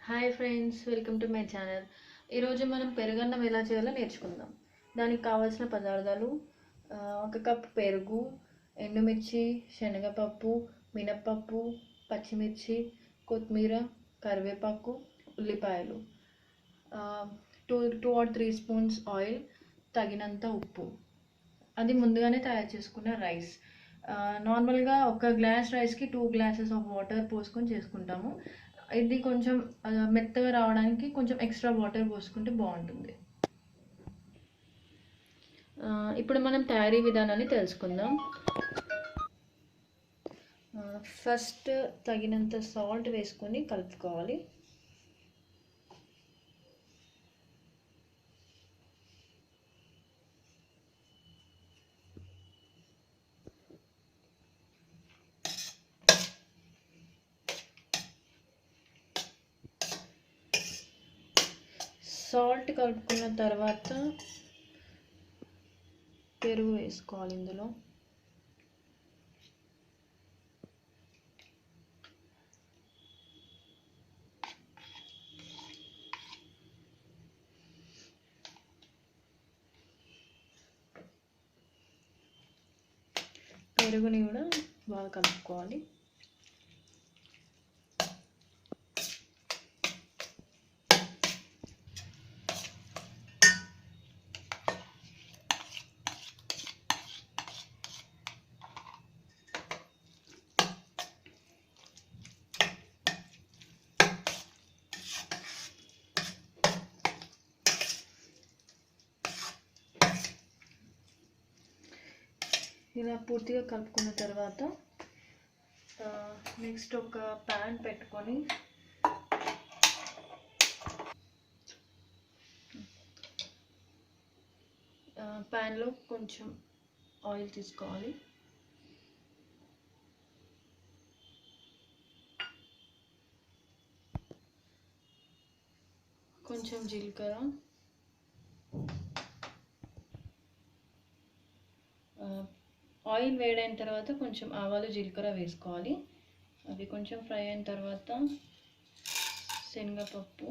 Hi friends, welcome to my channel. ఈరోజు మనం పెరుగన్నం ఎలా చేయాలో నేర్చుకుందాం. దానికి కావాల్సిన పదార్థాలు: ఒక కప్పు పెరుగు, ఎండుమిర్చి, శనగపప్పు, మినప్పప్పు, పచ్చిమిర్చి, కొత్తిమీర, కరివేపాకు, ఉల్లిపాయలు, two or three spoons oil, తగినంత ఉప్పు. అది ముందుగానే తయారు చేసుకున్న రైస్. నార్మల్గా ఒక గ్లాస్ రైస్కి 2 గ్లాసెస్ ఆఫ్ వాటర్ పోసుకొని చేసుకుంటాము. ఇది కొంచెం మెత్తగా రావడానికి కొంచెం ఎక్స్ట్రా వాటర్ పోసుకుంటే బాగుంటుంది. ఇప్పుడు మనం తయారీ విధానాన్ని తెలుసుకుందాం. ఫస్ట్ తగినంత సాల్ట్ వేసుకొని కలుపుకోవాలి. సాల్ట్ కలుపుకున్న తర్వాత పెరుగు వేసుకోవాలి. ఇందులో పెరుగుని కూడా బాగా కలుపుకోవాలి. ఇలా పూర్తిగా కలుపుకున్న తర్వాత నెక్స్ట్ ఒక ప్యాన్ పెట్టుకొని ప్యాన్లో కొంచెం ఆయిల్ తీసుకోవాలి. కొంచెం జీలకర్ర, ఆయిల్ వేడైన తర్వాత కొంచెం ఆవాలు, జీలకర్ర వేసుకోవాలి. అవి కొంచెం ఫ్రై అయిన తర్వాత శనగపప్పు,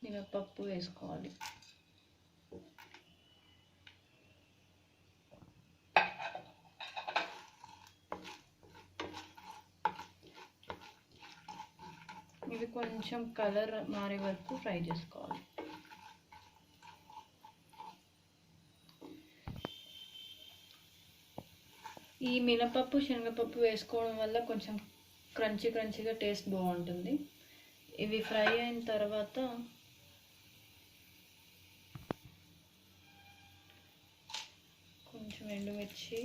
మినప్పప్పు వేసుకోవాలి. ఇవి కొంచెం కలర్ మారే వరకు ఫ్రై చేసుకోవాలి. ఈ మినపప్పు, శనగపప్పు వేసుకోవడం వల్ల కొంచెం క్రంచీగా టేస్ట్ బాగుంటుంది. ఇవి ఫ్రై అయిన తర్వాత కొంచెం ఎండుమిర్చి,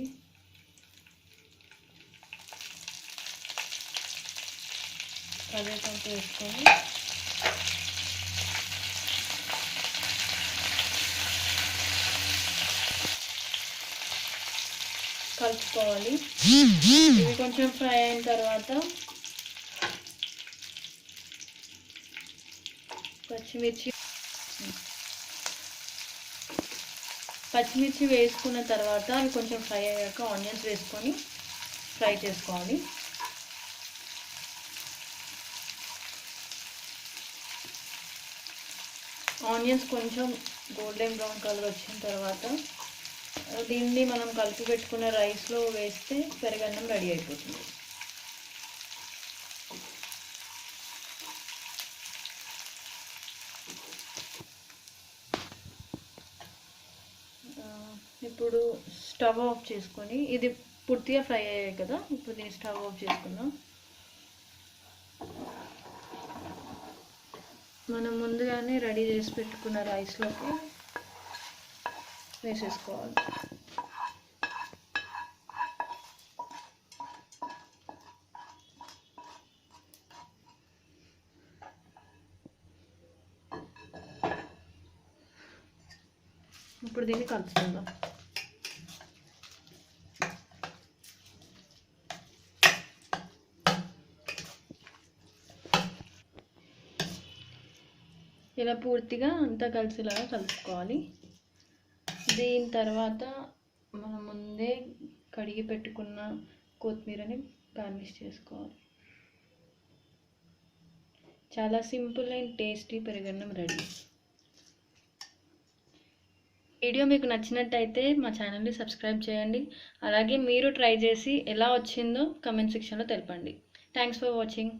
కరివేపాకు వేసుకొని కలుపుకోవాలి. ఇవి కొంచెం ఫ్రై అయిన తర్వాత పచ్చిమిర్చి వేసుకున్న తర్వాత అవి కొంచెం ఫ్రై అయ్యాక ఆనియన్స్ వేసుకొని ఫ్రై చేసుకోవాలి. ఆనియన్స్ కొంచెం గోల్డెన్ బ్రౌన్ కలర్ వచ్చిన తర్వాత దీన్ని మనం కలిపి పెట్టుకున్న రైస్లో వేస్తే పెరుగన్నం రెడీ అయిపోతుంది. ఇప్పుడు స్టవ్ ఆఫ్ చేసుకొని, ఇది పూర్తిగా ఫ్రై అయ్యాయి కదా, ఇప్పుడు దీన్ని స్టవ్ ఆఫ్ చేసుకుందాం. మనం ముందుగానే రెడీ చేసి పెట్టుకున్న రైస్లోకి వేసేసుకోవాలి. ఇప్పుడు దీన్ని కలుపుకుందాం. ఇలా పూర్తిగా అంతా కలిసేలాగా కలుపుకోవాలి. దీని తర్వాత మనం ముందే కడిగి పెట్టుకున్న కొత్తిమీరని గార్నిష్ చేసుకోవాలి. చాలా సింపుల్ అండ్ టేస్టీ పెరుగన్నం రెడీ. వీడియో మీకు నచ్చినట్టయితే మా ఛానల్ని సబ్స్క్రైబ్ చేయండి. అలాగే మీరు ట్రై చేసి ఎలా వచ్చిందో కమెంట్ సెక్షన్లో తెలపండి. Thanks for watching.